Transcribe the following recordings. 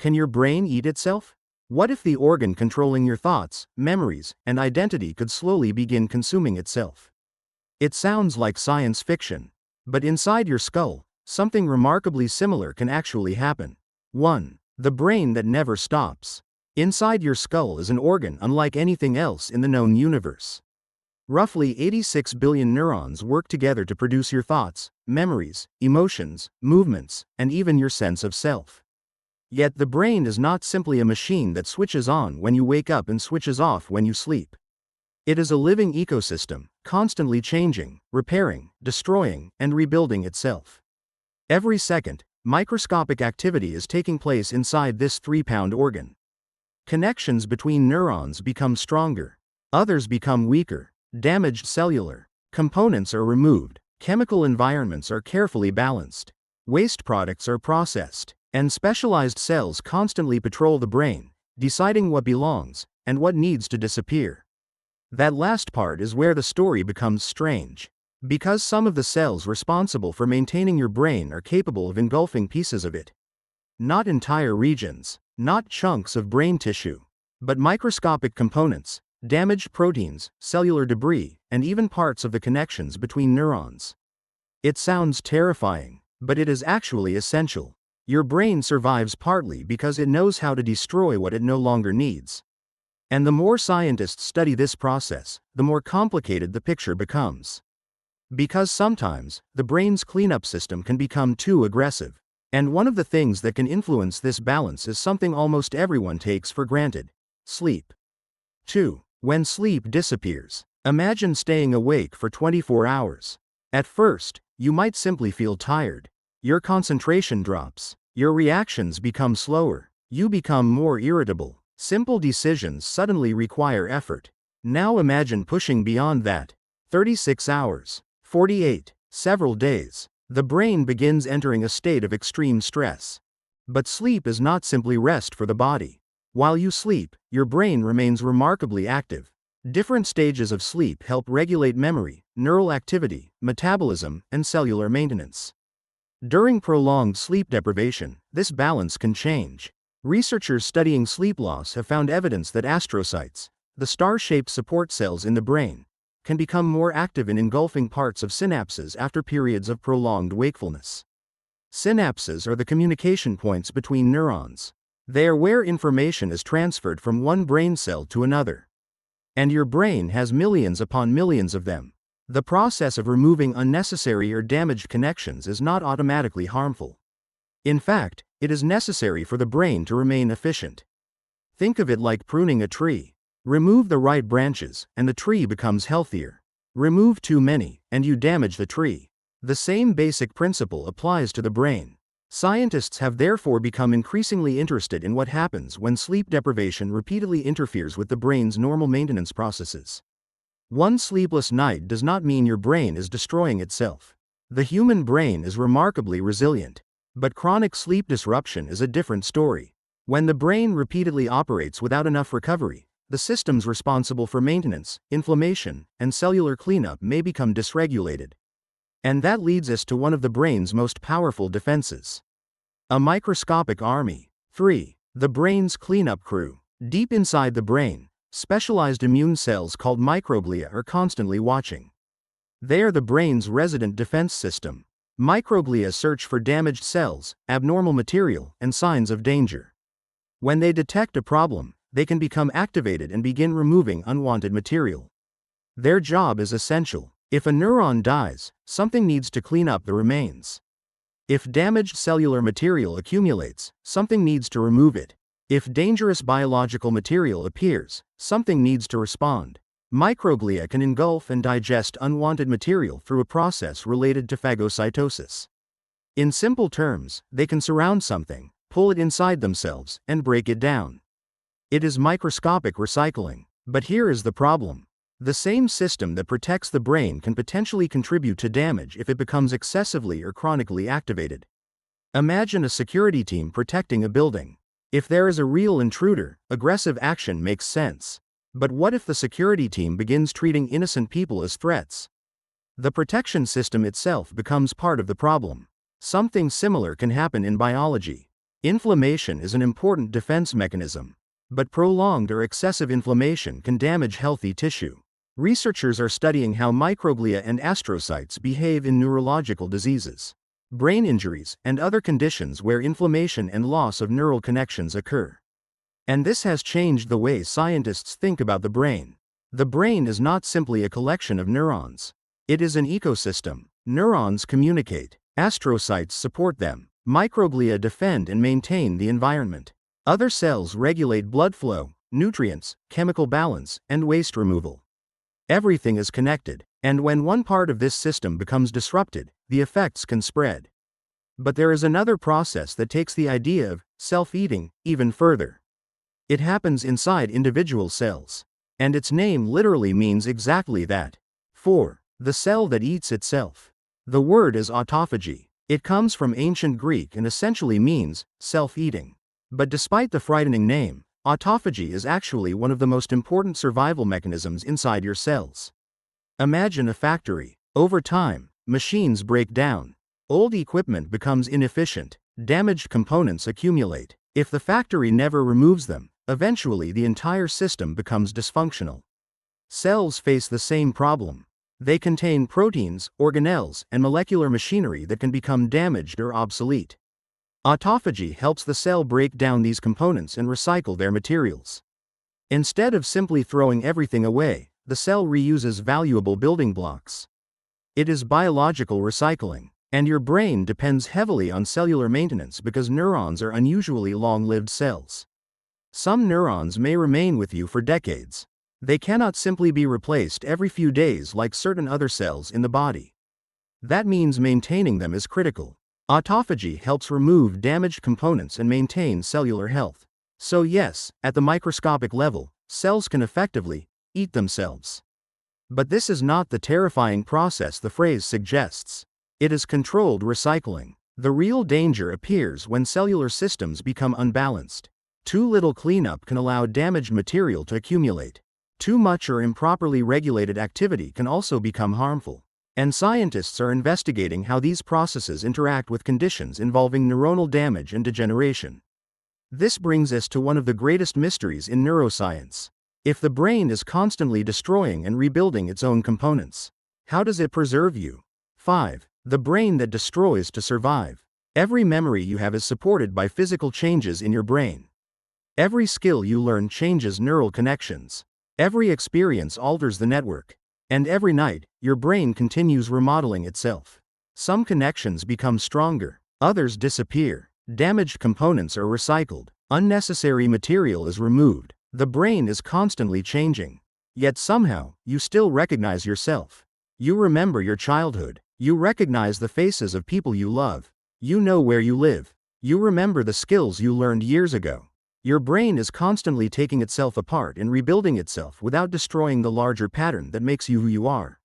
Can your brain eat itself? What if the organ controlling your thoughts, memories, and identity could slowly begin consuming itself? It sounds like science fiction. But inside your skull, something remarkably similar can actually happen. 1. The brain that never stops. Inside your skull is an organ unlike anything else in the known universe. Roughly 86 billion neurons work together to produce your thoughts, memories, emotions, movements, and even your sense of self. Yet the brain is not simply a machine that switches on when you wake up and switches off when you sleep. It is a living ecosystem, constantly changing, repairing, destroying, and rebuilding itself. Every second, microscopic activity is taking place inside this 3-pound organ. Connections between neurons become stronger. Others become weaker. Damaged cellular components are removed. Chemical environments are carefully balanced. Waste products are processed. And specialized cells constantly patrol the brain, deciding what belongs and what needs to disappear. That last part is where the story becomes strange. Because some of the cells responsible for maintaining your brain are capable of engulfing pieces of it. Not entire regions, not chunks of brain tissue, but microscopic components, damaged proteins, cellular debris, and even parts of the connections between neurons. It sounds terrifying, but it is actually essential. Your brain survives partly because it knows how to destroy what it no longer needs. And the more scientists study this process, the more complicated the picture becomes. Because sometimes, the brain's cleanup system can become too aggressive. And one of the things that can influence this balance is something almost everyone takes for granted: sleep. 2. When sleep disappears. Imagine staying awake for 24 hours. At first, you might simply feel tired. Your concentration drops. Your reactions become slower. You become more irritable. Simple decisions suddenly require effort. Now imagine pushing beyond that. 36 hours. 48. Several days. The brain begins entering a state of extreme stress. But sleep is not simply rest for the body. While you sleep, your brain remains remarkably active. Different stages of sleep help regulate memory, neural activity, metabolism, and cellular maintenance. During prolonged sleep deprivation, this balance can change. Researchers studying sleep loss have found evidence that astrocytes, the star-shaped support cells in the brain, can become more active in engulfing parts of synapses after periods of prolonged wakefulness. Synapses are the communication points between neurons. They are where information is transferred from one brain cell to another. And your brain has millions upon millions of them. The process of removing unnecessary or damaged connections is not automatically harmful. In fact, it is necessary for the brain to remain efficient. Think of it like pruning a tree. Remove the right branches, and the tree becomes healthier. Remove too many, and you damage the tree. The same basic principle applies to the brain. Scientists have therefore become increasingly interested in what happens when sleep deprivation repeatedly interferes with the brain's normal maintenance processes. One sleepless night does not mean your brain is destroying itself. The human brain is remarkably resilient. But chronic sleep disruption is a different story. When the brain repeatedly operates without enough recovery, the systems responsible for maintenance, inflammation, and cellular cleanup may become dysregulated. And that leads us to one of the brain's most powerful defenses: a microscopic army. 3. The brain's cleanup crew. Deep inside the brain, specialized immune cells called microglia are constantly watching. They are the brain's resident defense system. Microglia search for damaged cells, abnormal material, and signs of danger. When they detect a problem, they can become activated and begin removing unwanted material. Their job is essential. If a neuron dies, something needs to clean up the remains. If damaged cellular material accumulates, something needs to remove it. If dangerous biological material appears, something needs to respond. Microglia can engulf and digest unwanted material through a process related to phagocytosis. In simple terms, they can surround something, pull it inside themselves, and break it down. It is microscopic recycling. But here is the problem. The same system that protects the brain can potentially contribute to damage if it becomes excessively or chronically activated. Imagine a security team protecting a building. If there is a real intruder, aggressive action makes sense. But what if the security team begins treating innocent people as threats? The protection system itself becomes part of the problem. Something similar can happen in biology. Inflammation is an important defense mechanism, but prolonged or excessive inflammation can damage healthy tissue. Researchers are studying how microglia and astrocytes behave in neurological diseases, brain injuries, and other conditions where inflammation and loss of neural connections occur. And this has changed the way scientists think about the brain. The brain is not simply a collection of neurons. It is an ecosystem. Neurons communicate, astrocytes support them, microglia defend and maintain the environment. Other cells regulate blood flow, nutrients, chemical balance, and waste removal. Everything is connected, and when one part of this system becomes disrupted, the effects can spread. But there is another process that takes the idea of self-eating even further. It happens inside individual cells, and its name literally means exactly that. 4. The cell that eats itself. The word is autophagy. It comes from ancient Greek and essentially means self-eating. But despite the frightening name, autophagy is actually one of the most important survival mechanisms inside your cells. Imagine a factory. Over time, machines break down. Old equipment becomes inefficient. Damaged components accumulate. If the factory never removes them, eventually the entire system becomes dysfunctional. Cells face the same problem. They contain proteins, organelles, and molecular machinery that can become damaged or obsolete. Autophagy helps the cell break down these components and recycle their materials. Instead of simply throwing everything away, the cell reuses valuable building blocks. It is biological recycling, and your brain depends heavily on cellular maintenance because neurons are unusually long-lived cells. Some neurons may remain with you for decades. They cannot simply be replaced every few days like certain other cells in the body. That means maintaining them is critical. Autophagy helps remove damaged components and maintain cellular health. So yes, at the microscopic level, cells can effectively eat themselves. But this is not the terrifying process the phrase suggests. It is controlled recycling. The real danger appears when cellular systems become unbalanced. Too little cleanup can allow damaged material to accumulate. Too much or improperly regulated activity can also become harmful. And scientists are investigating how these processes interact with conditions involving neuronal damage and degeneration. This brings us to one of the greatest mysteries in neuroscience. If the brain is constantly destroying and rebuilding its own components, how does it preserve you? 5. The brain that destroys to survive. Every memory you have is supported by physical changes in your brain. Every skill you learn changes neural connections. Every experience alters the network. And every night, your brain continues remodeling itself. Some connections become stronger, others disappear. Damaged components are recycled. Unnecessary material is removed. The brain is constantly changing. Yet somehow, you still recognize yourself. You remember your childhood. You recognize the faces of people you love. You know where you live. You remember the skills you learned years ago. Your brain is constantly taking itself apart and rebuilding itself without destroying the larger pattern that makes you who you are.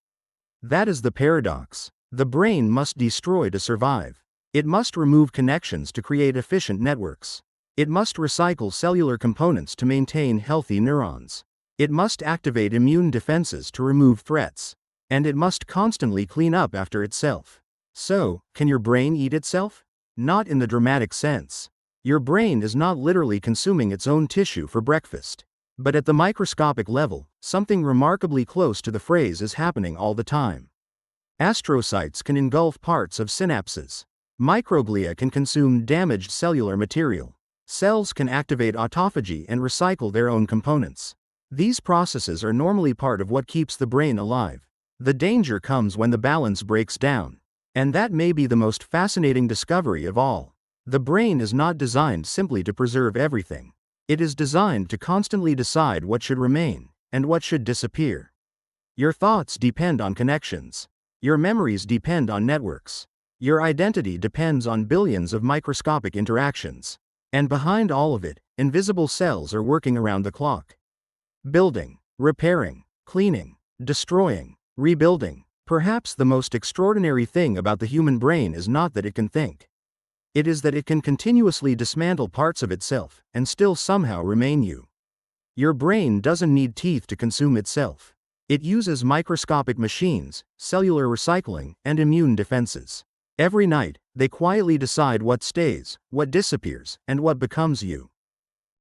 That is the paradox. The brain must destroy to survive. It must remove connections to create efficient networks. It must recycle cellular components to maintain healthy neurons. It must activate immune defenses to remove threats. And it must constantly clean up after itself. So, can your brain eat itself? Not in the dramatic sense. Your brain is not literally consuming its own tissue for breakfast. But at the microscopic level, something remarkably close to the phrase is happening all the time. Astrocytes can engulf parts of synapses. Microglia can consume damaged cellular material. Cells can activate autophagy and recycle their own components. These processes are normally part of what keeps the brain alive. The danger comes when the balance breaks down. And that may be the most fascinating discovery of all. The brain is not designed simply to preserve everything. It is designed to constantly decide what should remain, and what should disappear. Your thoughts depend on connections. Your memories depend on networks. Your identity depends on billions of microscopic interactions. And behind all of it, invisible cells are working around the clock. Building, repairing, cleaning, destroying, rebuilding. Perhaps the most extraordinary thing about the human brain is not that it can think. It is that it can continuously dismantle parts of itself, and still somehow remain you. Your brain doesn't need teeth to consume itself. It uses microscopic machines, cellular recycling, and immune defenses. Every night, They quietly decide what stays, what disappears, and what becomes you.